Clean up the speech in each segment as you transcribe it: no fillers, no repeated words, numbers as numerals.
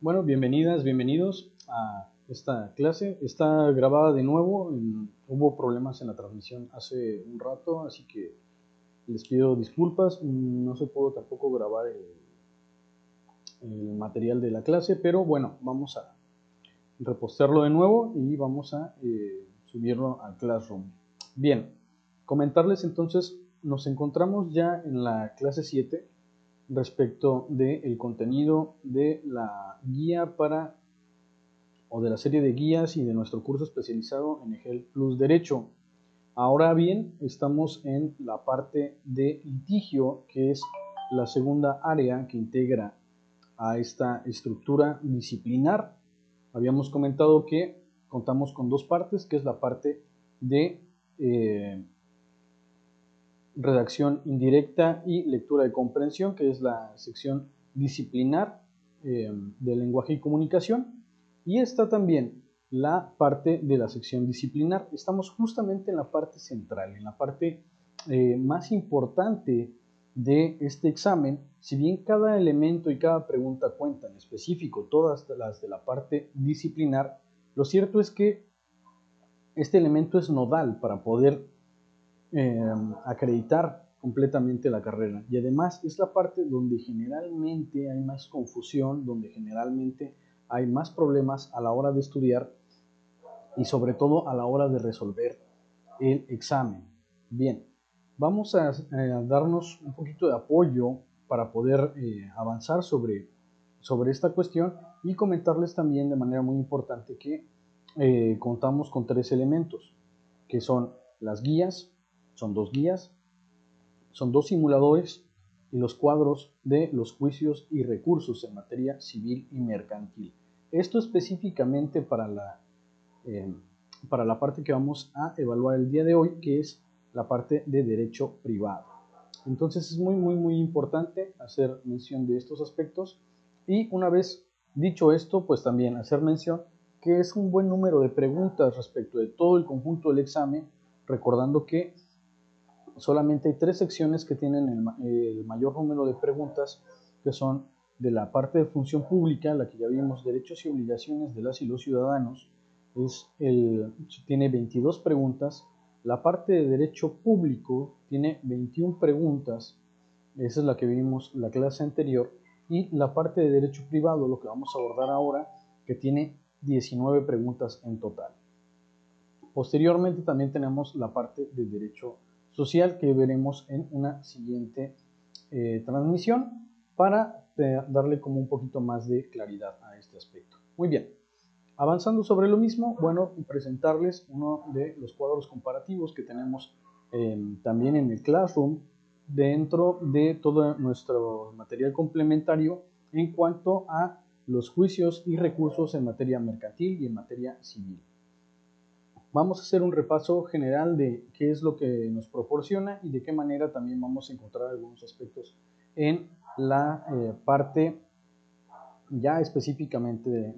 Bueno, bienvenidas, bienvenidos a esta clase. Está grabada de nuevo. Hubo problemas en la transmisión hace un rato, así que les pido disculpas. No se pudo tampoco grabar el material de la clase, pero bueno, vamos a repostarlo de nuevo y vamos a subirlo al Classroom. Bien, comentarles entonces, nos encontramos ya en la clase 7 respecto del contenido de la guía o de la serie de guías y de nuestro curso especializado en EGEL Plus Derecho. Ahora bien, estamos en la parte de litigio, que es la segunda área que integra a esta estructura disciplinar. Habíamos comentado que contamos con dos partes, que es la parte de redacción indirecta y lectura de comprensión, que es la sección disciplinar de lenguaje y comunicación, y está también la parte de la sección disciplinar. Estamos justamente en la parte central, en la parte más importante de este examen. Si bien cada elemento y cada pregunta cuentan en específico, todas las de la parte disciplinar, lo cierto es que este elemento es nodal para poder acreditar completamente la carrera, y además es la parte donde generalmente hay más confusión, donde generalmente hay más problemas a la hora de estudiar y sobre todo a la hora de resolver el examen. Bien, vamos a darnos un poquito de apoyo para poder avanzar sobre esta cuestión y comentarles también de manera muy importante que contamos con tres elementos, que son las guías, son dos simuladores y los cuadros de los juicios y recursos en materia civil y mercantil. Esto específicamente para la parte que vamos a evaluar el día de hoy, que es la parte de derecho privado. Entonces es muy importante hacer mención de estos aspectos, y una vez dicho esto, pues también hacer mención que es un buen número de preguntas respecto de todo el conjunto del examen, recordando que solamente hay tres secciones que tienen el mayor número de preguntas, que son de la parte de función pública, la que ya vimos, derechos y obligaciones de las y los ciudadanos, tiene 22 preguntas. La parte de derecho público tiene 21 preguntas, esa es la que vimos la clase anterior, y la parte de derecho privado, lo que vamos a abordar ahora, que tiene 19 preguntas en total. Posteriormente también tenemos la parte de derecho social, que veremos en una siguiente transmisión para darle como un poquito más de claridad a este aspecto. Muy bien, avanzando sobre lo mismo, bueno, presentarles uno de los cuadros comparativos que tenemos también en el Classroom dentro de todo nuestro material complementario en cuanto a los juicios y recursos en materia mercantil y en materia civil. Vamos a hacer un repaso general de qué es lo que nos proporciona y de qué manera también vamos a encontrar algunos aspectos en la parte ya específicamente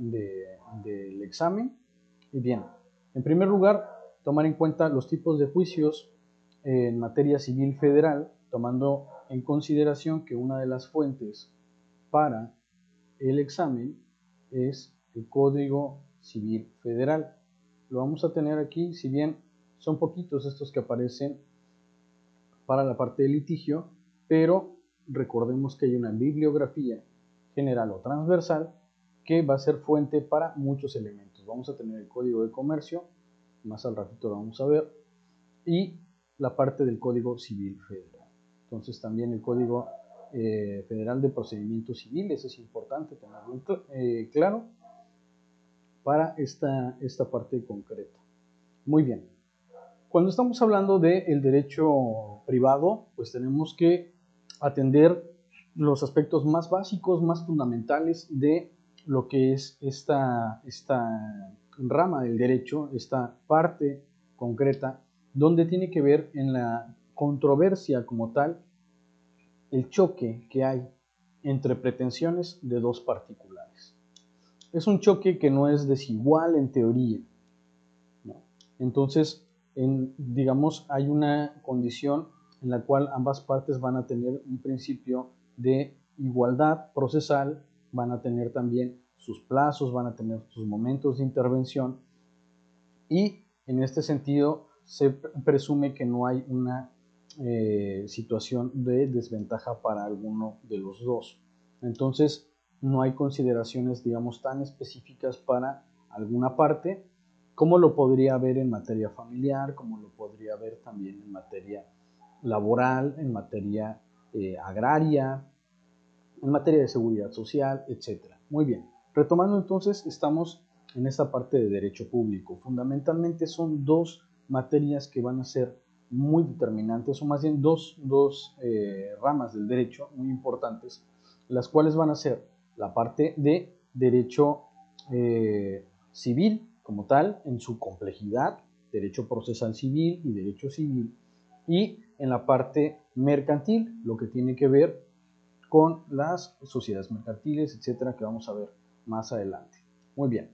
del examen. Y bien, en primer lugar, tomar en cuenta los tipos de juicios en materia civil federal, tomando en consideración que una de las fuentes para el examen es el Código Civil Federal. Lo vamos a tener aquí, si bien son poquitos estos que aparecen para la parte de litigio, pero recordemos que hay una bibliografía general o transversal que va a ser fuente para muchos elementos. Vamos a tener el Código de Comercio, más al ratito lo vamos a ver, y la parte del Código Civil Federal. Entonces también el Código Federal de Procedimientos Civiles es importante tenerlo claro para esta parte concreta. Muy bien. Cuando estamos hablando del derecho privado, pues tenemos que atender los aspectos más básicos, más fundamentales de lo que es esta rama del derecho, esta parte concreta, donde tiene que ver en la controversia como tal, el choque que hay entre pretensiones de dos particulares. Es un choque que no es desigual en teoría, ¿no? Entonces, digamos, hay una condición en la cual ambas partes van a tener un principio de igualdad procesal, van a tener también sus plazos, van a tener sus momentos de intervención, y en este sentido se presume que no hay una situación de desventaja para alguno de los dos. Entonces no hay consideraciones, digamos, tan específicas para alguna parte, como lo podría haber en materia familiar, como lo podría haber también en materia laboral, en materia agraria, en materia de seguridad social, etc. Muy bien, retomando entonces, estamos en esta parte de derecho público. Fundamentalmente son dos materias que van a ser muy determinantes, o más bien dos ramas del derecho muy importantes, las cuales van a ser la parte de derecho civil como tal, en su complejidad, derecho procesal civil y derecho civil, y en la parte mercantil, lo que tiene que ver con las sociedades mercantiles, etcétera, que vamos a ver más adelante. Muy bien.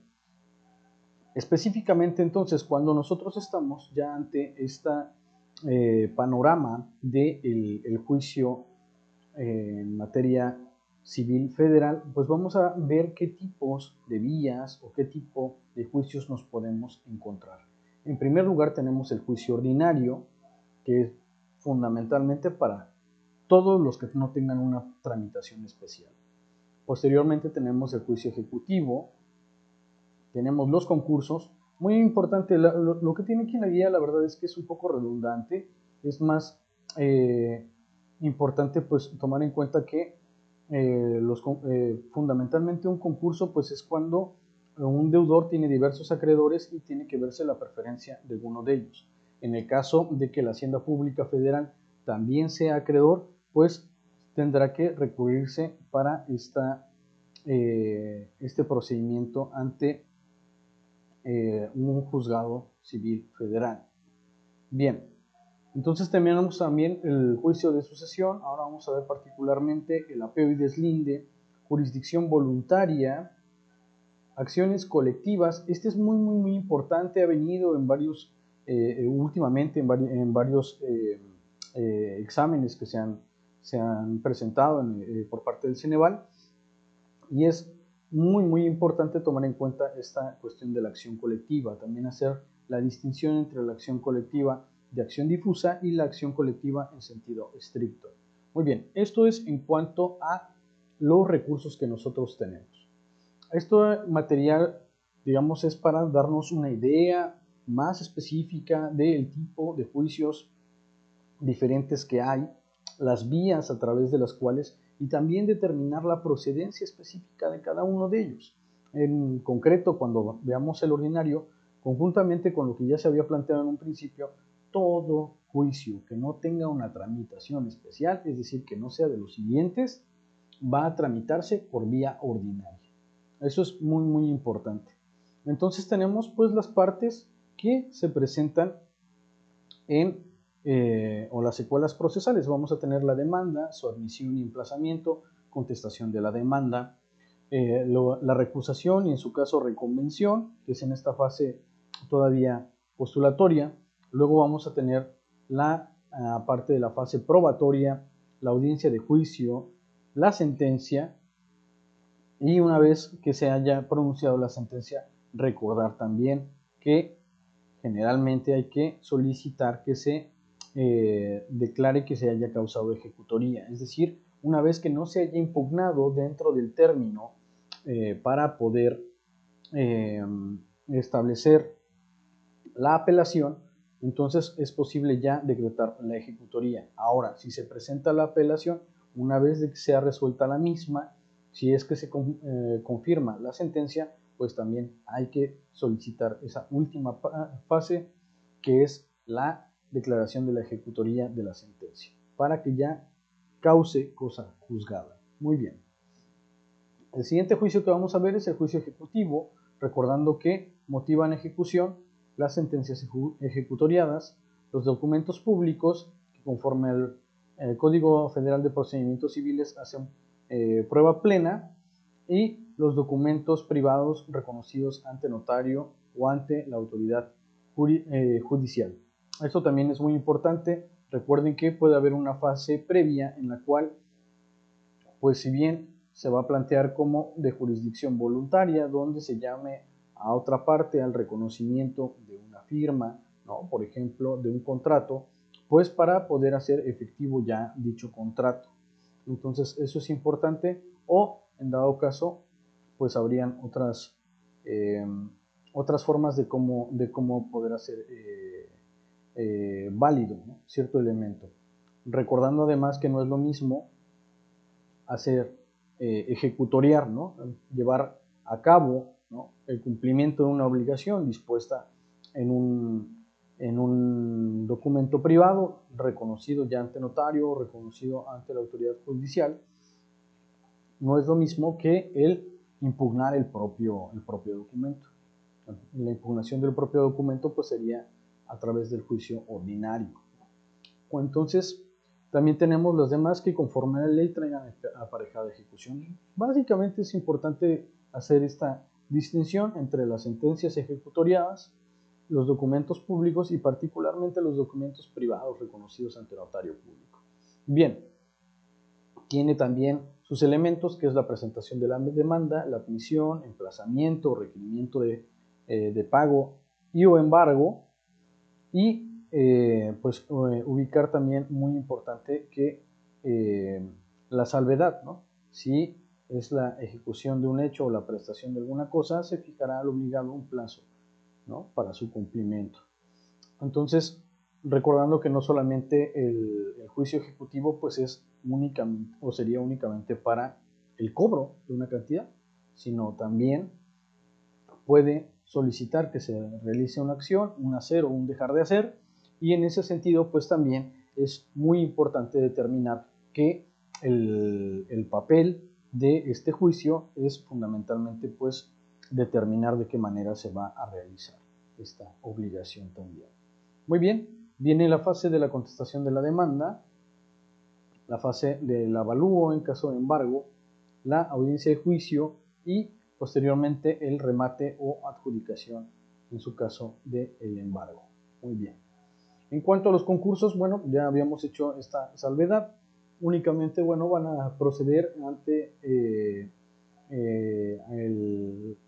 Específicamente entonces, cuando nosotros estamos ya ante este panorama del juicio en materia civil federal, pues vamos a ver qué tipos de vías o qué tipo de juicios nos podemos encontrar. En primer lugar tenemos el juicio ordinario, que es fundamentalmente para todos los que no tengan una tramitación especial. Posteriormente tenemos el juicio ejecutivo, tenemos los concursos. Muy importante, lo que tiene aquí en la guía, la verdad es que es un poco redundante, es más importante pues tomar en cuenta que fundamentalmente un concurso pues es cuando un deudor tiene diversos acreedores y tiene que verse la preferencia de alguno de ellos. En el caso de que la Hacienda Pública Federal también sea acreedor, pues tendrá que recurrirse para este procedimiento ante un juzgado civil federal. Bien, entonces tenemos también el juicio de sucesión. Ahora vamos a ver particularmente el apeo y deslinde, jurisdicción voluntaria, acciones colectivas. Este es muy importante, ha venido en varios, últimamente en varios exámenes que se han presentado por parte del Ceneval, y es muy importante tomar en cuenta esta cuestión de la acción colectiva, también hacer la distinción entre la acción colectiva de acción difusa y la acción colectiva en sentido estricto. Muy bien, esto es en cuanto a los recursos que nosotros tenemos. Esto material, digamos, es para darnos una idea más específica del tipo de juicios diferentes que hay, las vías a través de las cuales, y también determinar la procedencia específica de cada uno de ellos. En concreto, cuando veamos el ordinario, conjuntamente con lo que ya se había planteado en un principio, todo juicio que no tenga una tramitación especial, es decir, que no sea de los siguientes, va a tramitarse por vía ordinaria. Eso es muy importante. Entonces tenemos pues las partes que se presentan o las secuelas procesales. Vamos a tener la demanda, su admisión y emplazamiento, contestación de la demanda, la recusación y en su caso reconvención, que es en esta fase todavía postulatoria. Luego vamos a tener la parte de la fase probatoria, la audiencia de juicio, la sentencia, y una vez que se haya pronunciado la sentencia, recordar también que generalmente hay que solicitar que se declare que se haya causado ejecutoría, es decir, una vez que no se haya impugnado dentro del término para poder establecer la apelación, entonces es posible ya decretar la ejecutoría. Ahora, si se presenta la apelación, una vez de que sea resuelta la misma, si es que se confirma la sentencia, pues también hay que solicitar esa última fase, que es la declaración de la ejecutoría de la sentencia, para que ya cause cosa juzgada. Muy bien. El siguiente juicio que vamos a ver es el juicio ejecutivo, recordando que motivan ejecución las sentencias ejecutoriadas, los documentos públicos que conforme al Código Federal de Procedimientos Civiles hacen prueba plena, y los documentos privados reconocidos ante notario o ante la autoridad judicial. Esto también es muy importante. Recuerden que puede haber una fase previa en la cual, pues si bien se va a plantear como de jurisdicción voluntaria, donde se llame a otra parte al reconocimiento de una firma, ¿no? Por ejemplo, de un contrato, pues para poder hacer efectivo ya dicho contrato. Entonces, eso es importante, o en dado caso, pues habrían otras formas de cómo poder hacer válido, ¿no?, cierto elemento. Recordando además que no es lo mismo hacer ejecutoriar, ¿no?, llevar a cabo, ¿no?, el cumplimiento de una obligación dispuesta en un documento privado, reconocido ya ante notario, reconocido ante la autoridad judicial. No es lo mismo que el impugnar el propio documento. La impugnación del propio documento pues sería a través del juicio ordinario. Entonces, también tenemos las demás que conforme a la ley traigan aparejada ejecución. Básicamente es importante hacer esta distinción entre las sentencias ejecutoriadas, los documentos públicos y particularmente los documentos privados reconocidos ante notario público. Bien, tiene también sus elementos, que es la presentación de la demanda, la admisión, emplazamiento, requerimiento de pago y o embargo, y pues ubicar también, muy importante, que la salvedad, ¿no? Si es la ejecución de un hecho o la prestación de alguna cosa, se fijará al obligado un plazo, ¿no?, para su cumplimiento. Entonces, recordando que no solamente el juicio ejecutivo pues es únicamente o sería únicamente para el cobro de una cantidad, sino también puede solicitar que se realice una acción, un hacer o un dejar de hacer, y en ese sentido pues también es muy importante determinar que el papel de este juicio es fundamentalmente pues determinar de qué manera se va a realizar esta obligación también. Muy bien, viene la fase de la contestación de la demanda, la fase del avalúo en caso de embargo, la audiencia de juicio y posteriormente el remate o adjudicación en su caso del embargo. Muy bien. En cuanto a los concursos, bueno, ya habíamos hecho esta salvedad. Únicamente, bueno, van a proceder ante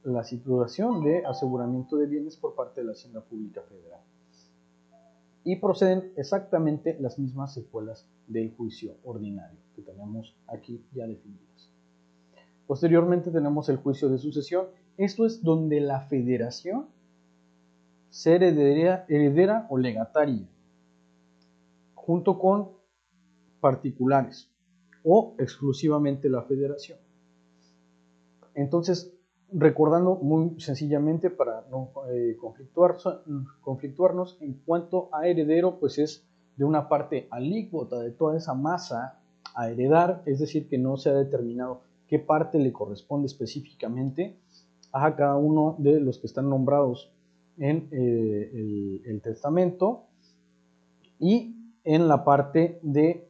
la situación de aseguramiento de bienes por parte de la Hacienda Pública Federal. Y proceden exactamente las mismas secuelas del juicio ordinario que tenemos aquí ya definidas. Posteriormente tenemos el juicio de sucesión. Esto es donde la federación se heredera o legataria, junto con particulares o exclusivamente la federación. Entonces, recordando muy sencillamente para no conflictuarnos, en cuanto a heredero, pues es de una parte alícuota de toda esa masa a heredar, es decir, que no se ha determinado qué parte le corresponde específicamente a cada uno de los que están nombrados en el testamento, y en la parte de,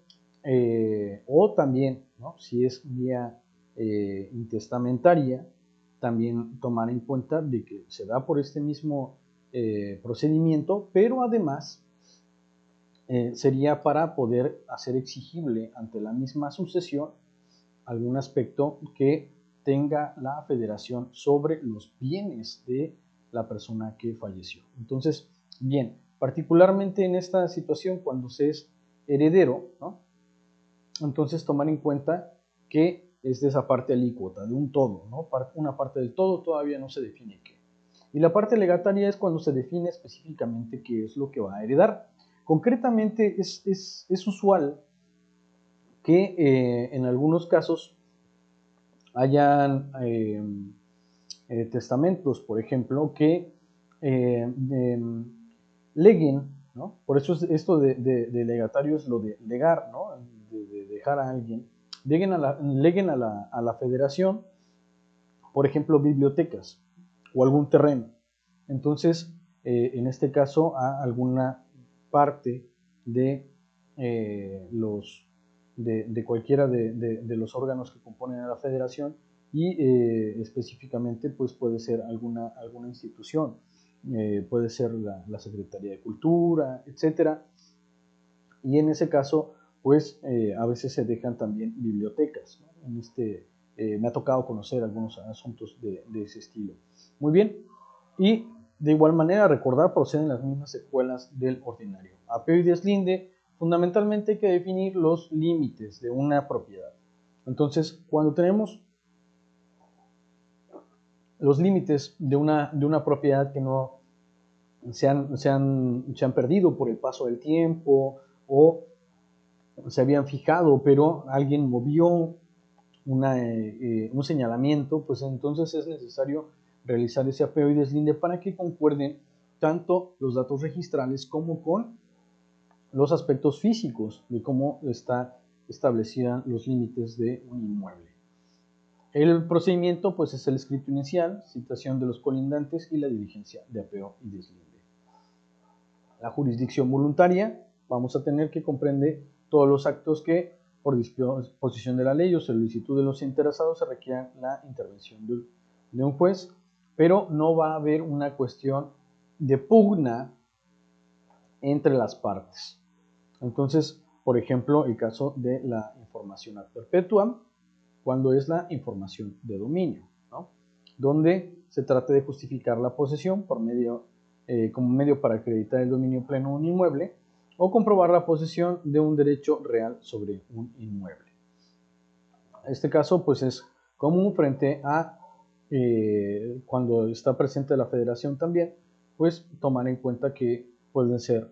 o también, ¿no?, si es vía intestamentaria, también tomar en cuenta de que se da por este mismo procedimiento, pero además sería para poder hacer exigible ante la misma sucesión algún aspecto que tenga la federación sobre los bienes de la persona que falleció. Entonces, bien, particularmente en esta situación cuando se es heredero, ¿no?, entonces tomar en cuenta que es de esa parte alícuota, de un todo, ¿no?, una parte del todo todavía no se define qué. Y la parte legataria es cuando se define específicamente qué es lo que va a heredar. Concretamente es usual que en algunos casos hayan testamentos, por ejemplo, que leguen, ¿no? Por eso esto de legatario es lo de legar, ¿no?, de dejar a alguien, leguen a la federación, por ejemplo, bibliotecas o algún terreno. Entonces, en este caso, a alguna parte de cualquiera de los órganos que componen a la federación, y específicamente pues puede ser alguna institución, puede ser la Secretaría de Cultura, etcétera, y en ese caso pues a veces se dejan también bibliotecas, ¿no?, me ha tocado conocer algunos asuntos de ese estilo. Muy bien, y de igual manera recordar proceden las mismas secuelas del ordinario. Apeo y deslinde, fundamentalmente hay que definir los límites de una propiedad. Entonces, cuando tenemos los límites de una propiedad que no se han perdido por el paso del tiempo o se habían fijado, pero alguien movió un señalamiento, pues entonces es necesario realizar ese apeo y deslinde para que concuerden tanto los datos registrales como con los aspectos físicos de cómo está establecían los límites de un inmueble. El procedimiento pues es el escrito inicial, citación de los colindantes y la diligencia de apeo y deslinde. La jurisdicción voluntaria vamos a tener que comprende todos los actos que por disposición de la ley o solicitud de los interesados se requieran la intervención de un juez, pero no va a haber una cuestión de pugna entre las partes. Entonces, por ejemplo, el caso de la información ad perpetuam, cuando es la información de dominio, ¿no? Donde se trata de justificar la posesión por medio, como medio para acreditar el dominio pleno de un inmueble o comprobar la posesión de un derecho real sobre un inmueble. Este caso pues es común frente a cuando está presente la federación también, pues tomar en cuenta que pueden ser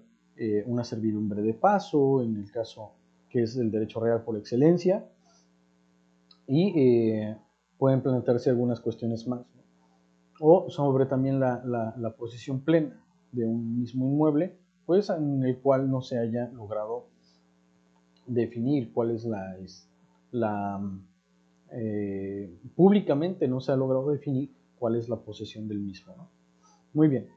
una servidumbre de paso, en el caso que es el derecho real por excelencia, y pueden plantearse algunas cuestiones más, ¿no? O sobre también la posesión plena de un mismo inmueble, pues en el cual no se haya logrado definir cuál es públicamente no se ha logrado definir cuál es la posesión del mismo, ¿no? Muy bien.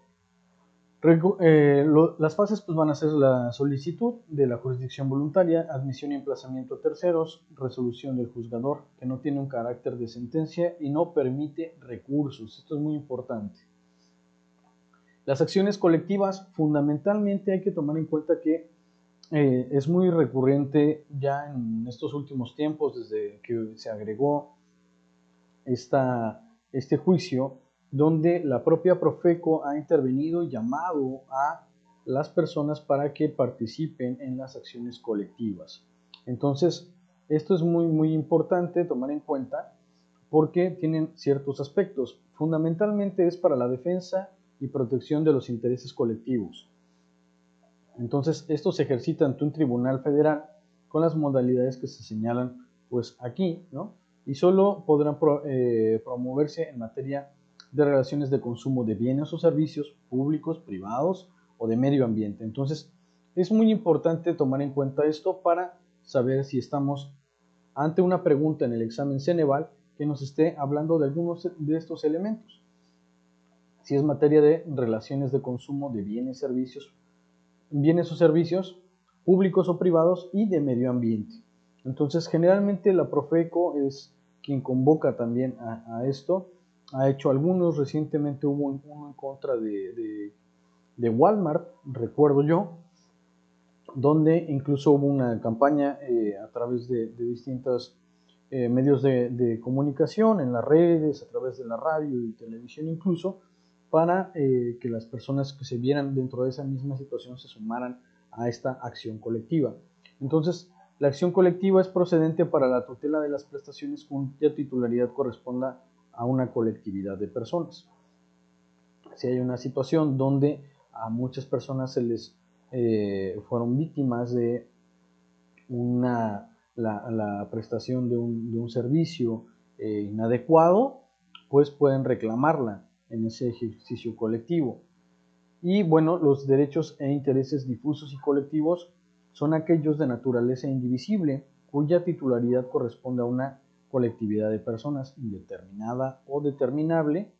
Las fases pues, van a ser la solicitud de la jurisdicción voluntaria, admisión y emplazamiento a terceros, resolución del juzgador, que no tiene un carácter de sentencia y no permite recursos. Esto es muy importante. Las acciones colectivas, fundamentalmente hay que tomar en cuenta que es muy recurrente ya en estos últimos tiempos, desde que se agregó este juicio, donde la propia Profeco ha intervenido y llamado a las personas para que participen en las acciones colectivas. Entonces, esto es muy, muy importante tomar en cuenta porque tienen ciertos aspectos. Fundamentalmente es para la defensa y protección de los intereses colectivos. Entonces, esto se ejercita ante un tribunal federal con las modalidades que se señalan pues aquí, ¿no? Y solo podrán promoverse en materia de relaciones de consumo de bienes o servicios públicos, privados o de medio ambiente. Entonces, es muy importante tomar en cuenta esto para saber si estamos ante una pregunta en el examen Ceneval que nos esté hablando de algunos de estos elementos. Si es materia de relaciones de consumo de bienes o servicios públicos o privados y de medio ambiente. Entonces, generalmente la Profeco es quien convoca también a esto. Ha hecho algunos, recientemente hubo uno en contra de Walmart, recuerdo yo, donde incluso hubo una campaña a través de distintos medios de comunicación, en las redes, a través de la radio y televisión incluso, para que las personas que se vieran dentro de esa misma situación se sumaran a esta acción colectiva. Entonces, la acción colectiva es procedente para la tutela de las prestaciones cuya titularidad corresponda a una colectividad de personas. Si hay una situación donde a muchas personas se les fueron víctimas de la prestación de un servicio inadecuado, pues pueden reclamarla en ese ejercicio colectivo. Y bueno, los derechos e intereses difusos y colectivos son aquellos de naturaleza indivisible, cuya titularidad corresponde a una colectividad de personas indeterminada o determinable,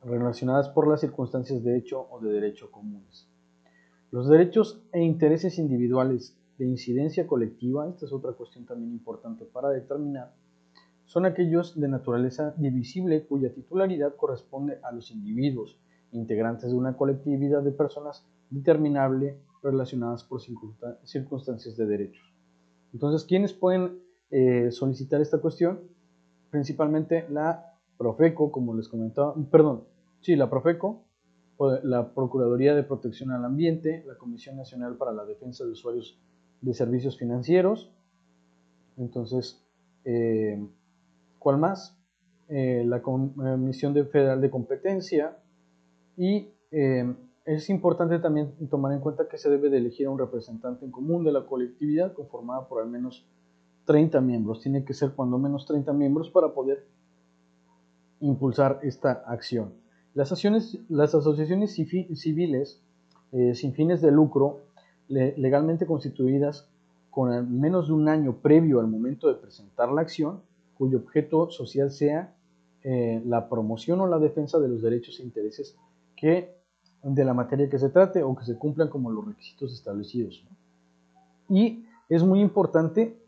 relacionadas por las circunstancias de hecho o de derecho comunes. Los derechos e intereses individuales de incidencia colectiva, esta es otra cuestión también importante para determinar, son aquellos de naturaleza divisible cuya titularidad corresponde a los individuos integrantes de una colectividad de personas determinable relacionadas por circunstancias de derechos. Entonces, ¿quiénes pueden solicitar esta cuestión? principalmente la Profeco, como les comentaba, perdón, sí, la Profeco, la Procuraduría de Protección al Ambiente, la Comisión Nacional para la Defensa de Usuarios de Servicios Financieros. Entonces, ¿cuál más? La Comisión Federal de Competencia. Y es importante también tomar en cuenta que se debe de elegir a un representante en común de la colectividad conformada por al menos 30 miembros. Tiene que ser cuando menos 30 miembros para poder impulsar esta acción. Las asociaciones civiles sin fines de lucro, legalmente constituidas con al menos de un año previo al momento de presentar la acción, cuyo objeto social sea la promoción o la defensa de los derechos e intereses de la materia que se trate o que se cumplan como los requisitos establecidos, ¿no? Y es muy importante,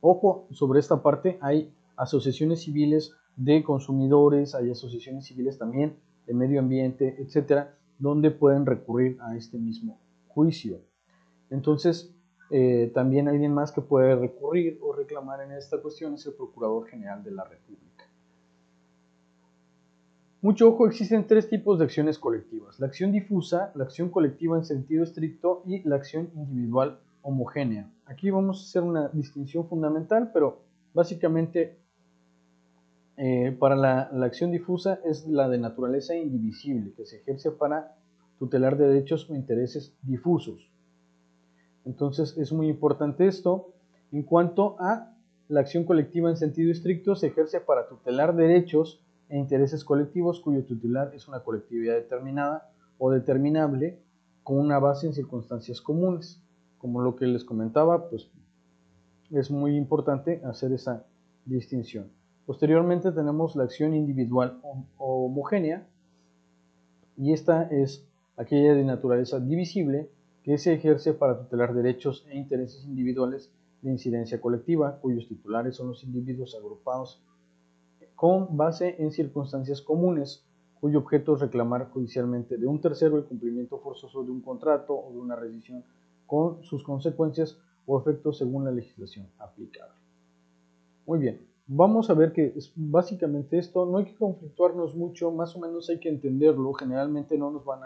ojo, sobre esta parte, hay asociaciones civiles de consumidores, hay asociaciones civiles también de medio ambiente, etcétera, donde pueden recurrir a este mismo juicio. Entonces, también alguien más que puede recurrir o reclamar en esta cuestión es el Procurador General de la República. Mucho ojo, existen tres tipos de acciones colectivas: la acción difusa, la acción colectiva en sentido estricto y la acción individual homogénea. Aquí vamos a hacer una distinción fundamental, pero básicamente para la acción difusa es la de naturaleza indivisible, que se ejerce para tutelar derechos o intereses difusos. Entonces es muy importante esto. En cuanto a la acción colectiva en sentido estricto, se ejerce para tutelar derechos e intereses colectivos cuyo titular es una colectividad determinada o determinable con una base en circunstancias comunes. Como lo que les comentaba, pues es muy importante hacer esa distinción. Posteriormente tenemos la acción individual o homogénea, y esta es aquella de naturaleza divisible que se ejerce para tutelar derechos e intereses individuales de incidencia colectiva, cuyos titulares son los individuos agrupados con base en circunstancias comunes, cuyo objeto es reclamar judicialmente de un tercero el cumplimiento forzoso de un contrato o de una rescisión con sus consecuencias o efectos según la legislación aplicable. Muy bien, vamos a ver que es básicamente esto. No hay que conflictuarnos mucho, más o menos hay que entenderlo. Generalmente no nos van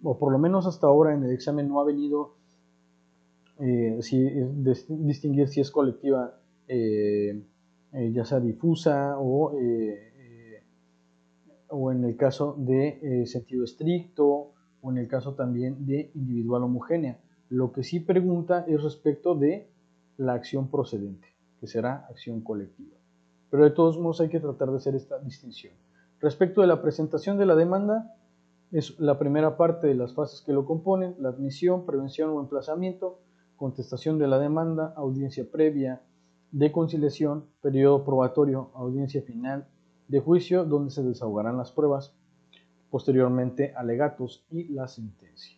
o por lo menos hasta ahora en el examen no ha venido distinguir si es colectiva, ya sea difusa o en el caso de sentido estricto o en el caso también de individual homogénea. Lo que sí pregunta es respecto de la acción procedente, que será acción colectiva. Pero de todos modos hay que tratar de hacer esta distinción. Respecto de la presentación de la demanda, es la primera parte de las fases que lo componen: la admisión, prevención o emplazamiento, contestación de la demanda, audiencia previa de conciliación, periodo probatorio, audiencia final de juicio, donde se desahogarán las pruebas, posteriormente alegatos y la sentencia.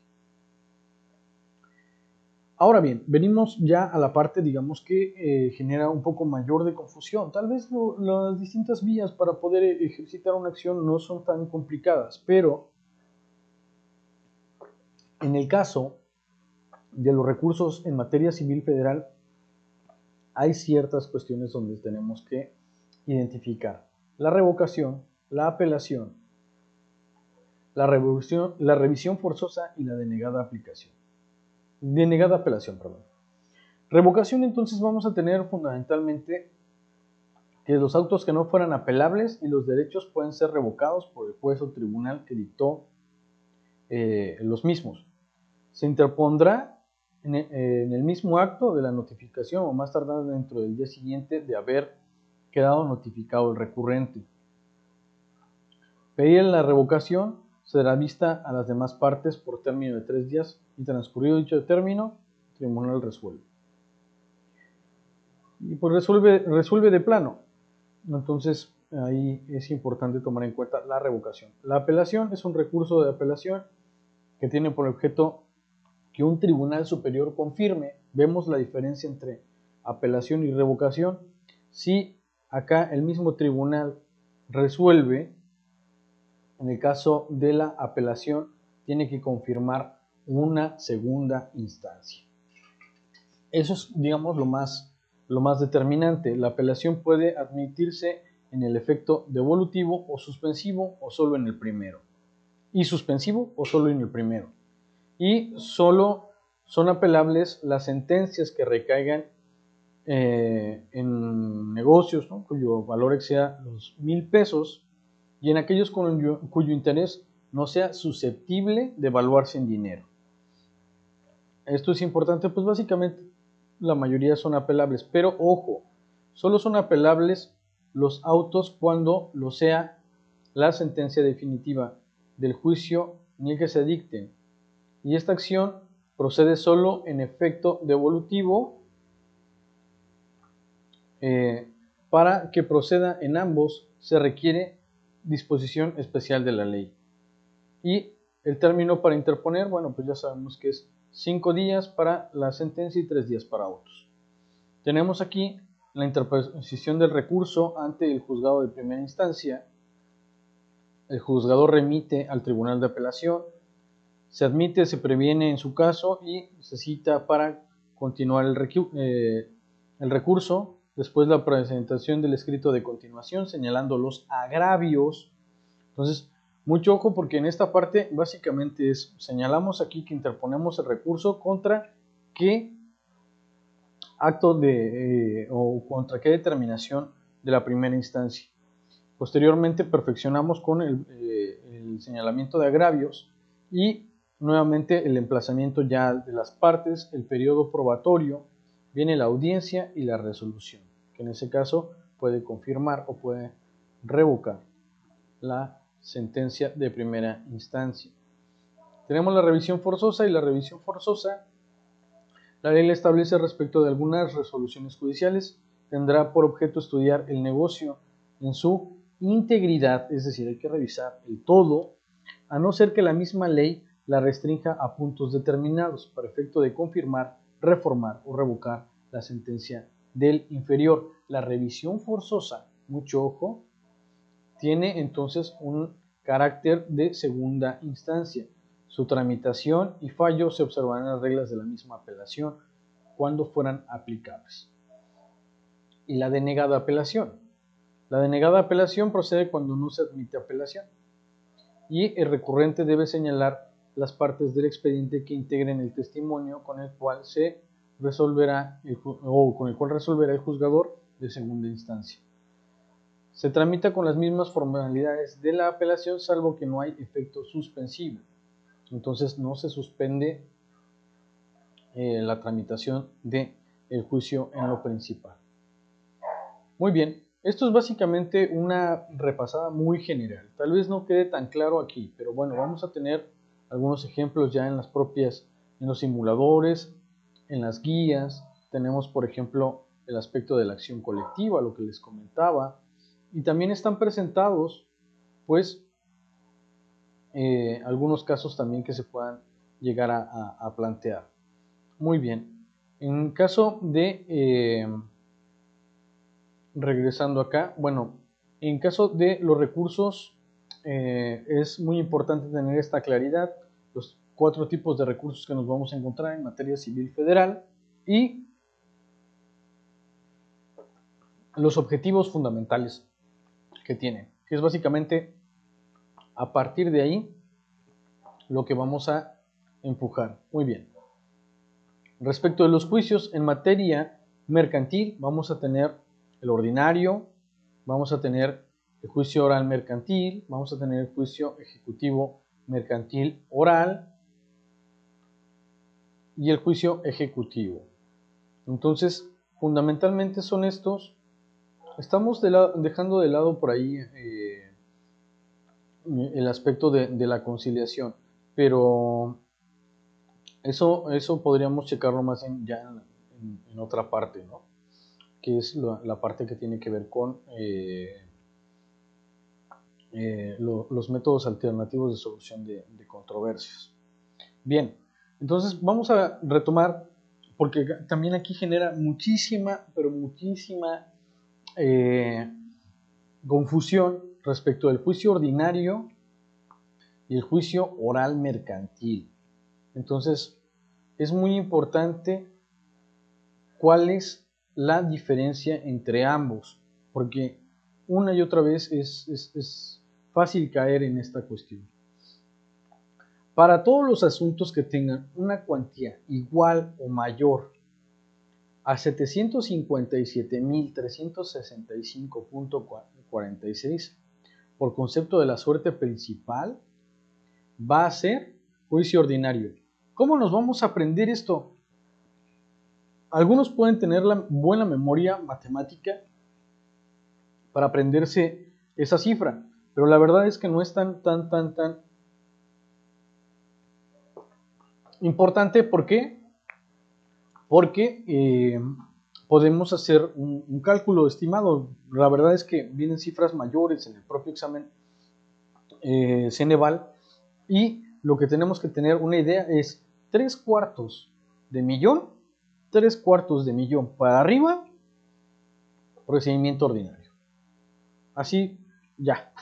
Ahora bien, venimos ya a la parte, digamos, que genera un poco mayor de confusión. Tal vez las distintas vías para poder ejercitar una acción no son tan complicadas, pero en el caso de los recursos en materia civil federal, hay ciertas cuestiones donde tenemos que identificar: la revocación, la apelación, la revisión forzosa y la denegada apelación. Revocación, entonces vamos a tener fundamentalmente que los autos que no fueran apelables y los derechos pueden ser revocados por el juez o tribunal que dictó los mismos. Se interpondrá en el mismo acto de la notificación o más tardar dentro del día siguiente de haber quedado notificado el recurrente. Pedir la revocación será vista a las demás partes por término de 3 días y transcurrido dicho término, el tribunal resuelve. Y pues resuelve de plano. Entonces ahí es importante tomar en cuenta la revocación. La apelación es un recurso de apelación que tiene por objeto que un tribunal superior confirme. Vemos la diferencia entre apelación y revocación. Si acá el mismo tribunal resuelve, en el caso de la apelación tiene que confirmar una segunda instancia. Eso es, digamos, lo lo más determinante. La apelación puede admitirse en el efecto devolutivo o suspensivo o solo en el primero. Y suspensivo o solo en el primero. Y solo son apelables las sentencias que recaigan en negocios, ¿no?, cuyo valor exceda los 1,000 pesos y en aquellos cuyo interés no sea susceptible de evaluarse en dinero. Esto es importante, pues básicamente la mayoría son apelables, pero ojo, solo son apelables los autos cuando lo sea la sentencia definitiva del juicio ni el que se dicte, y esta acción procede solo en efecto devolutivo. Para que proceda en ambos se requiere disposición especial de la ley. Y el término para interponer, bueno, pues ya sabemos que es 5 días para la sentencia y 3 días para autos. Tenemos aquí la interposición del recurso ante el juzgado de primera instancia. El juzgador remite al tribunal de apelación, se admite, se previene en su caso y se cita para continuar el recurso. Después la presentación del escrito de continuación señalando los agravios. Entonces, mucho ojo porque en esta parte básicamente señalamos aquí que interponemos el recurso contra qué acto o contra qué determinación de la primera instancia. Posteriormente perfeccionamos con el señalamiento de agravios y nuevamente el emplazamiento ya de las partes, el periodo probatorio, viene la audiencia y la resolución, que en ese caso puede confirmar o puede revocar la sentencia de primera instancia. Tenemos la revisión forzosa y la revisión forzosa. La ley la establece respecto de algunas resoluciones judiciales. Tendrá por objeto estudiar el negocio en su integridad, es decir, hay que revisar el todo, a no ser que la misma ley la restrinja a puntos determinados, para efecto de confirmar, reformar o revocar la sentencia del inferior. La revisión forzosa, mucho ojo, tiene entonces un carácter de segunda instancia. Su tramitación y fallo se observarán las reglas de la misma apelación cuando fueran aplicables. Y la denegada apelación. La denegada apelación procede cuando no se admite apelación y el recurrente debe señalar las partes del expediente que integren el testimonio con el cual resolverá el juzgador de segunda instancia. Se tramita con las mismas formalidades de la apelación, salvo que no hay efecto suspensivo. Entonces no se suspende la tramitación del juicio en lo principal. Muy bien, esto es básicamente una repasada muy general. Tal vez no quede tan claro aquí, pero bueno, vamos a tener algunos ejemplos ya en los simuladores, en las guías. Tenemos, por ejemplo, el aspecto de la acción colectiva, lo que les comentaba. Y también están presentados, pues, algunos casos también que se puedan llegar a plantear. Muy bien. En caso de, regresando acá, bueno, en caso de los recursos, es muy importante tener esta claridad, los 4 tipos de recursos que nos vamos a encontrar en materia civil federal y los objetivos fundamentales que tienen, que es básicamente a partir de ahí lo que vamos a empujar. Muy bien. Respecto de los juicios en materia mercantil, vamos a tener el ordinario, vamos a tener el juicio oral mercantil, vamos a tener el juicio ejecutivo mercantil oral y el juicio ejecutivo. Entonces, fundamentalmente son estos. Estamos dejando de lado por ahí el aspecto de la conciliación, pero eso podríamos checarlo más en otra parte, ¿no? Que es la parte que tiene que ver con los métodos alternativos de solución de controversias. Bien, entonces vamos a retomar, porque también aquí genera muchísima, pero muchísima confusión respecto del juicio ordinario y el juicio oral mercantil. Entonces, es muy importante cuáles la diferencia entre ambos, porque una y otra vez es fácil caer en esta cuestión. Para todos los asuntos que tengan una cuantía igual o mayor a 757.365.46 por concepto de la suerte principal, va a ser juicio ordinario. ¿Cómo nos vamos a aprender esto? Algunos pueden tener la buena memoria matemática para aprenderse esa cifra, pero la verdad es que no es tan importante. ¿Por qué? Porque podemos hacer un cálculo estimado. La verdad es que vienen cifras mayores en el propio examen Ceneval, y lo que tenemos que tener una idea es 3/4 de millón, 3/4 de millón para arriba, procedimiento ordinario. Así ya,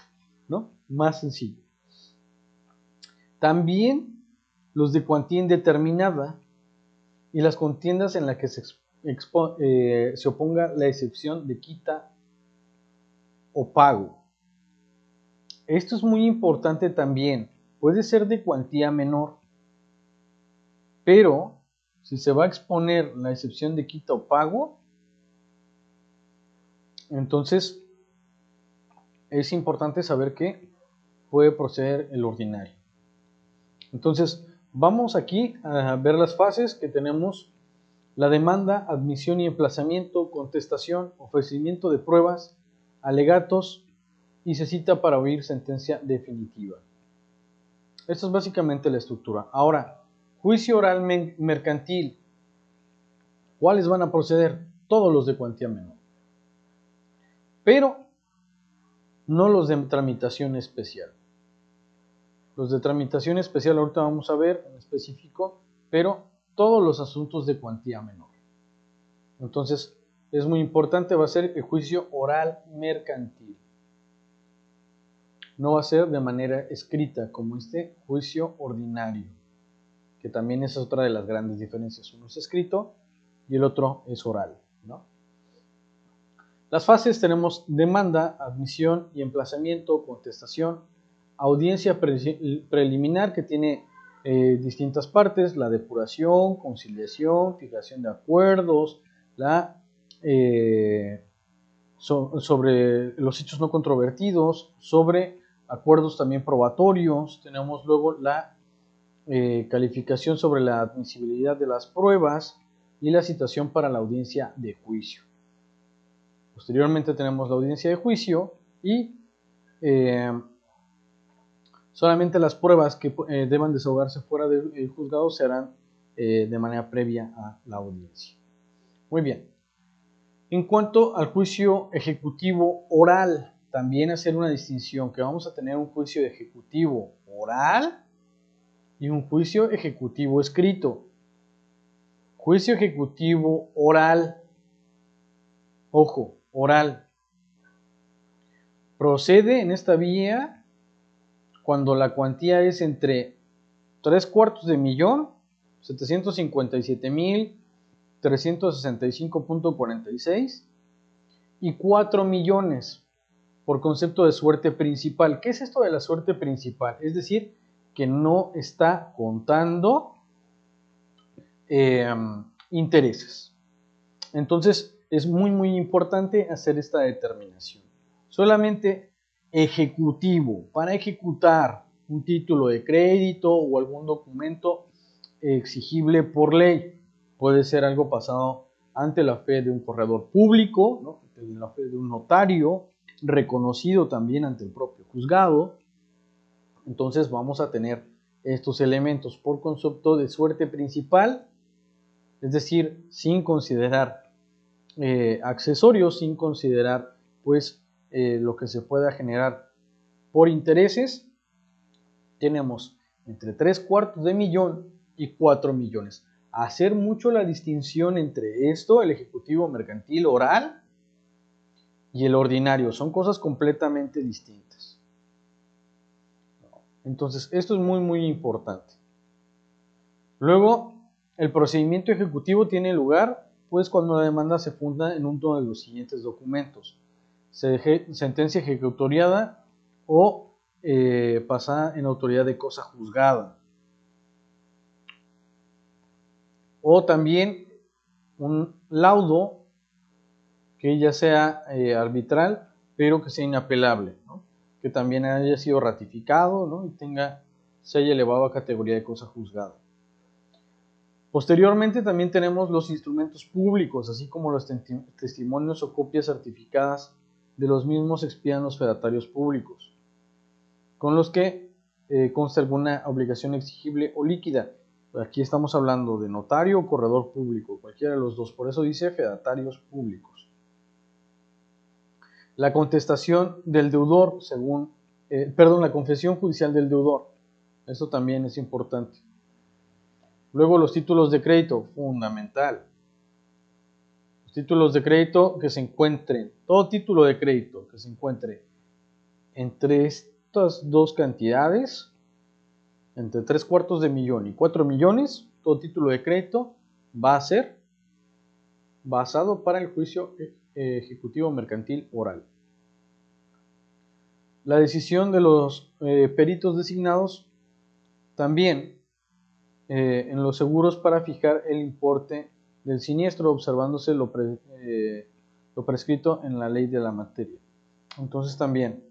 ¿no? Más sencillo. También los de cuantía indeterminada y las contiendas en las que se oponga la excepción de quita o pago. Esto es muy importante también. Puede ser de cuantía menor, pero si se va a exponer la excepción de quita o pago, entonces es importante saber que puede proceder el ordinario. Entonces, vamos aquí a ver las fases que tenemos: la demanda, admisión y emplazamiento, contestación, ofrecimiento de pruebas, alegatos y se cita para oír sentencia definitiva. Esta es básicamente la estructura. Ahora, juicio oral mercantil. ¿Cuáles van a proceder? Todos los de cuantía menor, pero no los de tramitación especial. Los de tramitación especial ahorita vamos a ver en específico, pero todos los asuntos de cuantía menor. Entonces, es muy importante, va a ser el juicio oral mercantil. No va a ser de manera escrita como este juicio ordinario, que también es otra de las grandes diferencias. Uno es escrito y el otro es oral, ¿no? Las fases tenemos demanda, admisión y emplazamiento, contestación, audiencia preliminar, que tiene distintas partes: la depuración, conciliación, fijación de acuerdos, sobre los hechos no controvertidos, sobre acuerdos también probatorios. Tenemos luego la calificación sobre la admisibilidad de las pruebas y la citación para la audiencia de juicio. Posteriormente tenemos la audiencia de juicio y solamente las pruebas que deban desahogarse fuera del juzgado se harán de manera previa a la audiencia. Muy bien. En cuanto al juicio ejecutivo oral, también hacer una distinción, que vamos a tener un juicio ejecutivo oral y un juicio ejecutivo escrito. Juicio ejecutivo oral, ojo, oral, procede en esta vía cuando la cuantía es entre 3/4 de millón, 757.365.46 y 4 millones por concepto de suerte principal. ¿Qué es esto de la suerte principal? Es decir, que no está contando intereses. Entonces, es muy importante hacer esta determinación. Solamente ejecutivo, para ejecutar un título de crédito o algún documento exigible por ley. Puede ser algo pasado ante la fe de un corredor público, ¿no?, ante la fe de un notario, reconocido también ante el propio juzgado. Entonces vamos a tener estos elementos por concepto de suerte principal, es decir, sin considerar accesorios, sin considerar pues lo que se pueda generar por intereses. Tenemos entre 3/4 de millón y 4 millones. Hacer mucho la distinción entre esto, el ejecutivo mercantil oral, y el ordinario. Son cosas completamente distintas. Entonces, esto es muy importante. Luego, el procedimiento ejecutivo tiene lugar pues cuando la demanda se funda en uno de los siguientes documentos: sentencia ejecutoriada o pasada en autoridad de cosa juzgada, o también un laudo que ya sea arbitral, pero que sea inapelable, ¿no? Que también haya sido ratificado, ¿no? Y se haya elevado a categoría de cosa juzgada. Posteriormente también tenemos los instrumentos públicos, así como los testimonios o copias certificadas de los mismos expidan los fedatarios públicos, con los que consta alguna obligación exigible o líquida. Aquí estamos hablando de notario o corredor público, cualquiera de los dos, por eso dice fedatarios públicos. La contestación del deudor, la confesión judicial del deudor, eso también es importante. Luego los títulos de crédito, fundamental. Los títulos de crédito que se encuentren, todo título de crédito que se encuentre entre estas dos cantidades, entre 3/4 de millón y 4 millones, todo título de crédito va a ser basado para el juicio ejecutivo mercantil oral. La decisión de los peritos designados también en los seguros para fijar el importe del siniestro, observándose lo prescrito en la ley de la materia. Entonces también,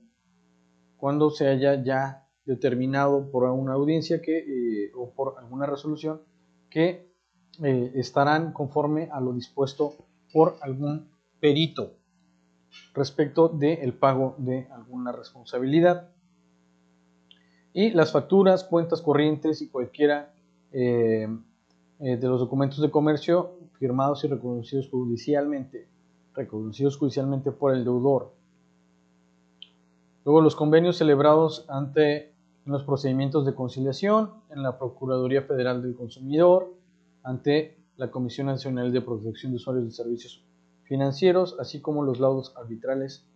cuando se haya ya determinado por una audiencia o por alguna resolución que estarán conforme a lo dispuesto por algún perito respecto del pago de alguna responsabilidad. Y las facturas, cuentas corrientes y cualquiera de los documentos de comercio firmados y reconocidos judicialmente por el deudor. Luego los convenios celebrados en los procedimientos de conciliación, en la Procuraduría Federal del Consumidor, ante la Comisión Nacional de Protección de Usuarios de Servicios Financieros, así como los laudos arbitrales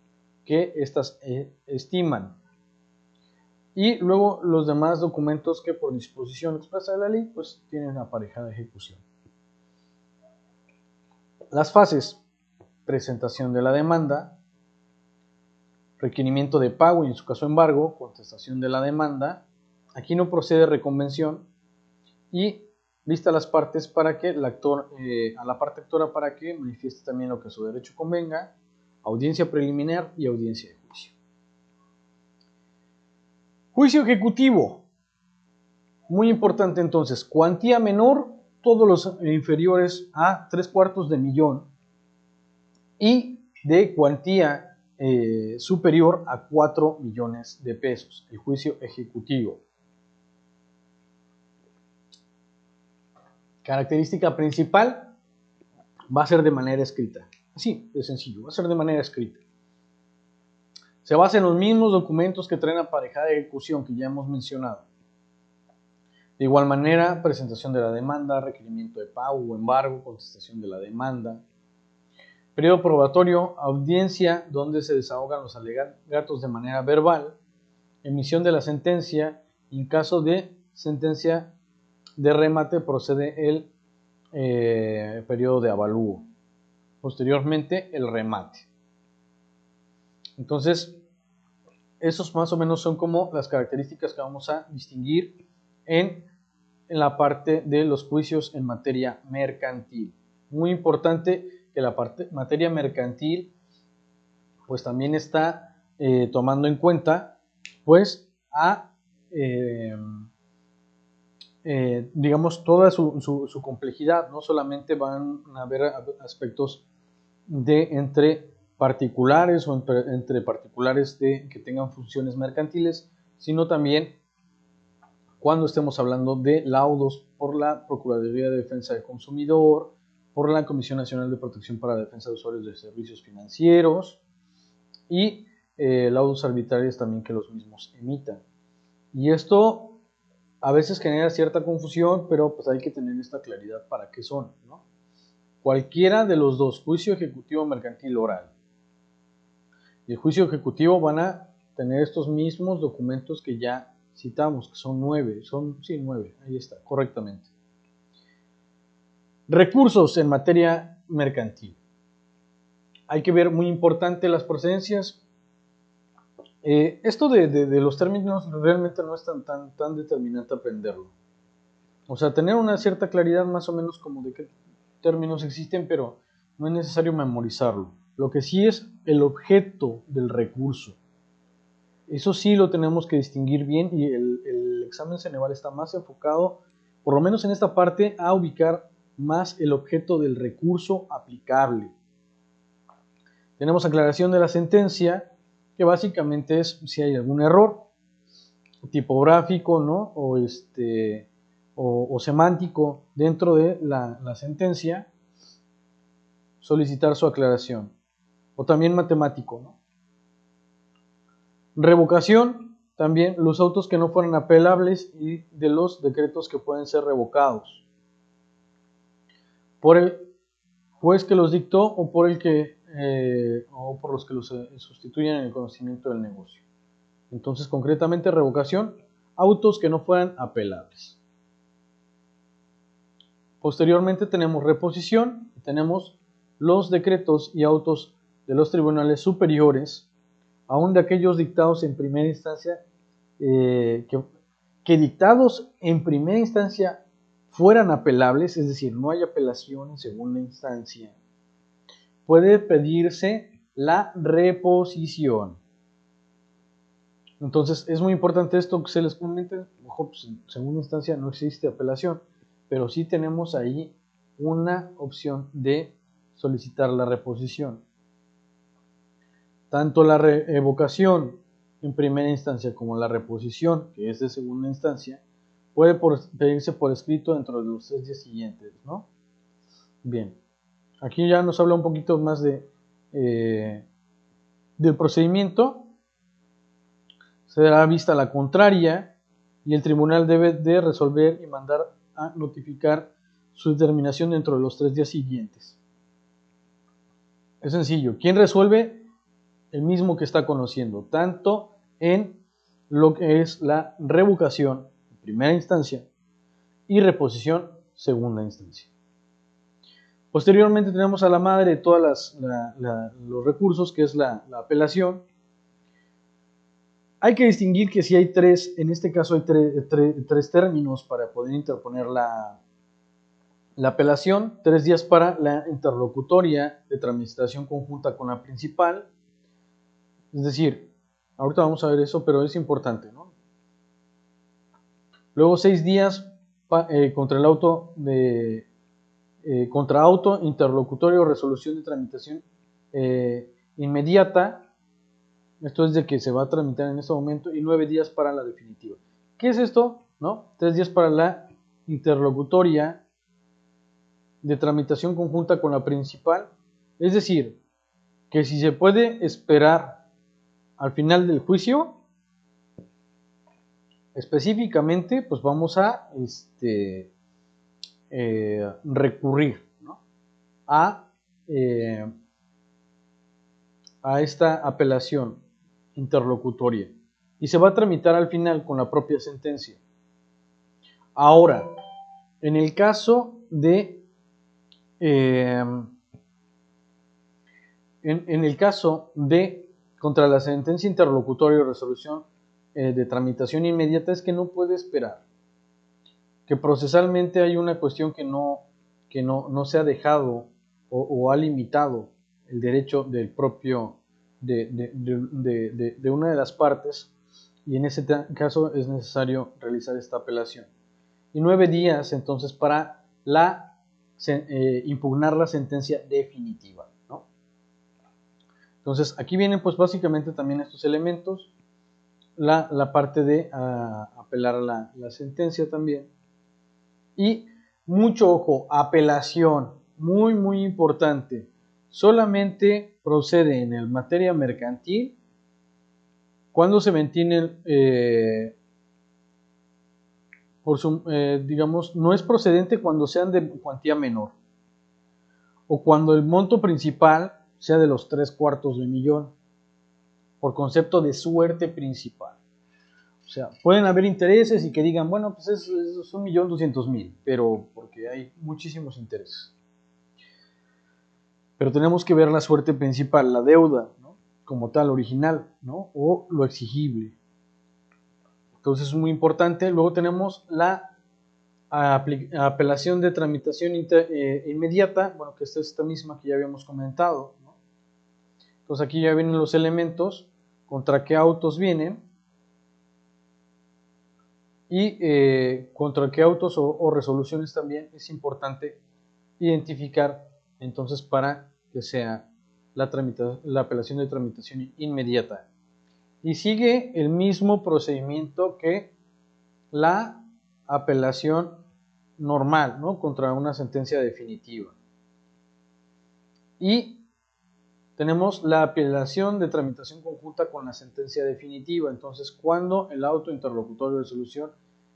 que éstas estiman. Y luego los demás documentos que por disposición expresa de la ley pues tienen aparejada ejecución. Las fases: presentación de la demanda, requerimiento de pago y en su caso embargo, contestación de la demanda. Aquí no procede reconvención y lista a las partes para que a la parte actora para que manifieste también lo que a su derecho convenga, audiencia preliminar y audiencia de juicio. Juicio ejecutivo. Muy importante entonces, cuantía menor, todos los inferiores a 3/4 de millón y de cuantía superior a 4 millones de pesos, el juicio ejecutivo. Característica principal, va a ser de manera escrita. Así de sencillo, va a ser de manera escrita. Se basa en los mismos documentos que traen aparejada ejecución que ya hemos mencionado. De igual manera, presentación de la demanda, requerimiento de pago o embargo, contestación de la demanda. Periodo probatorio, audiencia donde se desahogan los alegatos de manera verbal. Emisión de la sentencia. En caso de sentencia de remate procede el periodo de avalúo. Posteriormente el remate. Entonces, esos más o menos son como las características que vamos a distinguir en la parte de los juicios en materia mercantil. Muy importante que la materia mercantil pues también está tomando en cuenta pues digamos toda su complejidad. No solamente van a haber aspectos entre particulares o entre particulares que tengan funciones mercantiles, sino también cuando estemos hablando de laudos por la Procuraduría de Defensa del Consumidor, por la Comisión Nacional de Protección para la Defensa de Usuarios de Servicios Financieros y laudos arbitrarios también que los mismos emitan. Y esto a veces genera cierta confusión, pero pues hay que tener esta claridad para qué son, ¿no? Cualquiera de los dos, juicio ejecutivo mercantil oral y el juicio ejecutivo, van a tener estos mismos documentos que ya citamos, que son 9, sí, 9, ahí está, correctamente. Recursos en materia mercantil. Hay que ver, muy importante, las procedencias. Esto de los términos realmente no es tan determinante aprenderlo. O sea, tener una cierta claridad más o menos como de qué términos existen, pero no es necesario memorizarlo. Lo que sí es el objeto del recurso. Eso sí lo tenemos que distinguir bien, y el examen Ceneval está más enfocado, por lo menos en esta parte, a ubicar más el objeto del recurso aplicable. Tenemos aclaración de la sentencia, que básicamente es si hay algún error tipográfico, ¿no? o semántico dentro de la sentencia, solicitar su aclaración. O también matemático, ¿no? Revocación, también los autos que no fueran apelables y de los decretos que pueden ser revocados por el juez que los dictó o por los que los sustituyen en el conocimiento del negocio. Entonces, concretamente, revocación, autos que no fueran apelables. Posteriormente tenemos reposición, tenemos los decretos y autos de los tribunales superiores, aún de aquellos dictados en primera instancia, que dictados en primera instancia fueran apelables, es decir, no hay apelación en segunda instancia, puede pedirse la reposición. Entonces es muy importante esto que se les comente. Ojo, pues en segunda instancia no existe apelación, pero sí tenemos ahí una opción de solicitar la reposición. Tanto la revocación en primera instancia como la reposición, que es de segunda instancia, puede pedirse por escrito dentro de los 3 días siguientes, ¿no? Bien, aquí ya nos habla un poquito más del procedimiento. Se dará vista la contraria y el tribunal debe de resolver y mandar a notificar su determinación dentro de los 3 días siguientes. Es sencillo. ¿Quién resuelve? El mismo que está conociendo, tanto en lo que es la revocación en primera instancia y reposición segunda instancia. Posteriormente tenemos a la madre de todos los recursos, que es la apelación. Hay que distinguir que si hay tres, en este caso hay tres términos para poder interponer la apelación: 3 días para la interlocutoria de tramitación conjunta con la principal. Es decir, ahorita vamos a ver eso, pero es importante, ¿no? Luego 6 días contra el auto contra auto interlocutorio o resolución de tramitación inmediata. Esto es de que se va a tramitar en este momento, y 9 días para la definitiva. ¿Qué es esto? ¿No? 3 días para la interlocutoria de tramitación conjunta con la principal. Es decir, que si se puede esperar al final del juicio, específicamente, pues vamos a recurrir, ¿no? a esta apelación interlocutoria, y se va a tramitar al final con la propia sentencia. Ahora, en el caso de contra la sentencia interlocutoria o resolución de tramitación inmediata, es que no puede esperar, que procesalmente hay una cuestión que no se ha dejado o ha limitado el derecho del propio de una de las partes, y en ese caso es necesario realizar esta apelación. Y 9 días entonces para impugnar la sentencia definitiva, ¿no? Entonces aquí vienen pues básicamente también estos elementos, la parte de apelar a la sentencia también. Y mucho ojo, apelación, muy muy importante, solamente procede en el materia mercantil cuando se mantiene digamos, no es procedente cuando sean de cuantía menor, o cuando el monto principal sea de los 3/4 de millón, por concepto de suerte principal. O sea, pueden haber intereses y que digan, bueno, pues es 1.200.000, pero porque hay muchísimos intereses. pero tenemos que ver la suerte principal, la deuda, ¿no? Como tal, original, ¿no? O lo exigible. Entonces es muy importante. Luego tenemos la apelación de tramitación inmediata, bueno, que es esta misma que ya habíamos comentado, ¿no? Entonces aquí ya vienen los elementos, contra qué autos vienen, y contra qué autos o resoluciones también es importante identificar, entonces, para que sea la apelación de tramitación inmediata. Y sigue el mismo procedimiento que la apelación normal, ¿no? Contra una sentencia definitiva. Y tenemos la apelación de tramitación conjunta con la sentencia definitiva. Entonces, cuando el auto interlocutorio de resolución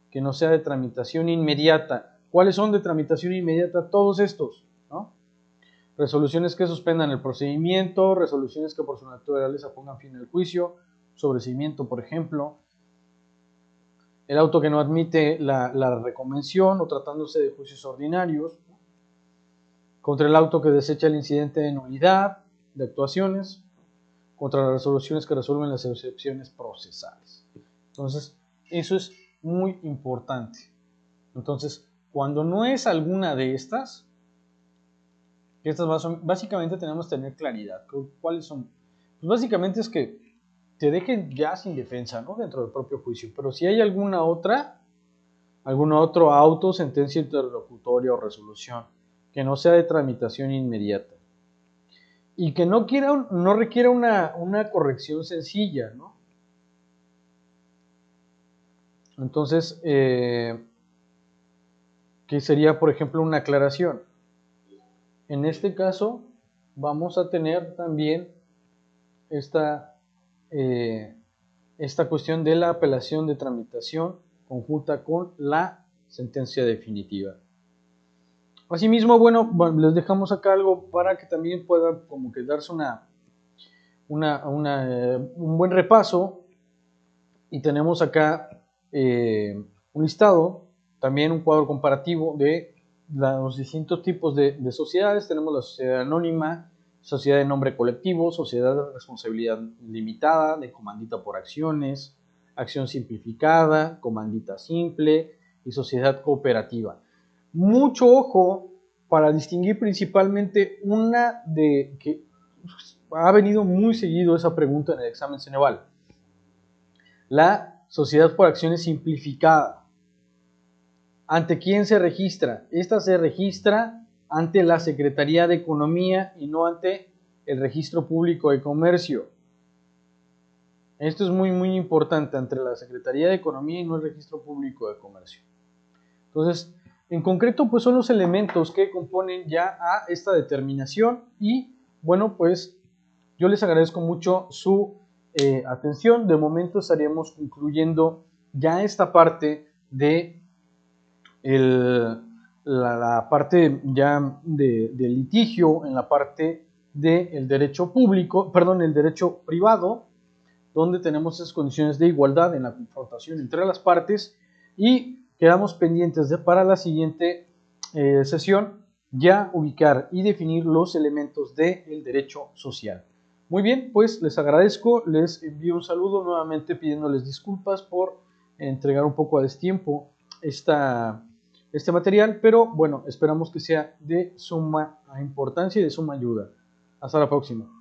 que no sea de tramitación inmediata. ¿Cuáles son de tramitación inmediata? Todos estos, ¿no? Resoluciones que suspendan el procedimiento, resoluciones que por su naturaleza pongan fin al juicio, sobreseimiento, por ejemplo, el auto que no admite la reconvención o tratándose de juicios ordinarios, ¿no? Contra el auto que desecha el incidente de nulidad de actuaciones, contra las resoluciones que resuelven las excepciones procesales. Entonces, eso es muy importante. Entonces, cuando no es alguna de estas básicamente tenemos que tener claridad. ¿Cuáles son? Pues básicamente es que te dejen ya sin defensa, ¿no? Dentro del propio juicio. Pero si hay alguna otra, algún otro auto, sentencia interlocutoria o resolución que no sea de tramitación inmediata y que no requiera una corrección sencilla, ¿no? Entonces, que sería, por ejemplo, una aclaración. En este caso, vamos a tener también esta cuestión de la apelación de tramitación conjunta con la sentencia definitiva. Asimismo, bueno, les dejamos acá algo para que también pueda como que darse un buen repaso. Y tenemos acá un listado, también un cuadro comparativo de los distintos tipos de sociedades. Tenemos la sociedad anónima, sociedad de nombre colectivo, sociedad de responsabilidad limitada, de comandita por acciones, acción simplificada, comandita simple y sociedad cooperativa. Mucho ojo para distinguir principalmente una de que ha venido muy seguido esa pregunta en el examen Ceneval. La sociedad por acciones simplificada. ¿Ante quién se registra? Esta se registra ante la Secretaría de Economía y no ante el Registro Público de Comercio. Esto es muy, muy importante, entre la Secretaría de Economía y no el Registro Público de Comercio. Entonces, en concreto, pues son los elementos que componen ya a esta determinación y, bueno, pues yo les agradezco mucho su atención. De momento estaríamos concluyendo ya esta parte de la parte ya de litigio en la parte del derecho público, perdón, el derecho privado, donde tenemos esas condiciones de igualdad en la confrontación entre las partes, y quedamos pendientes para la siguiente sesión ya ubicar y definir los elementos del derecho social. Muy bien, pues les agradezco, les envío un saludo nuevamente pidiéndoles disculpas por entregar un poco a destiempo este material, pero bueno, esperamos que sea de suma importancia y de suma ayuda. Hasta la próxima.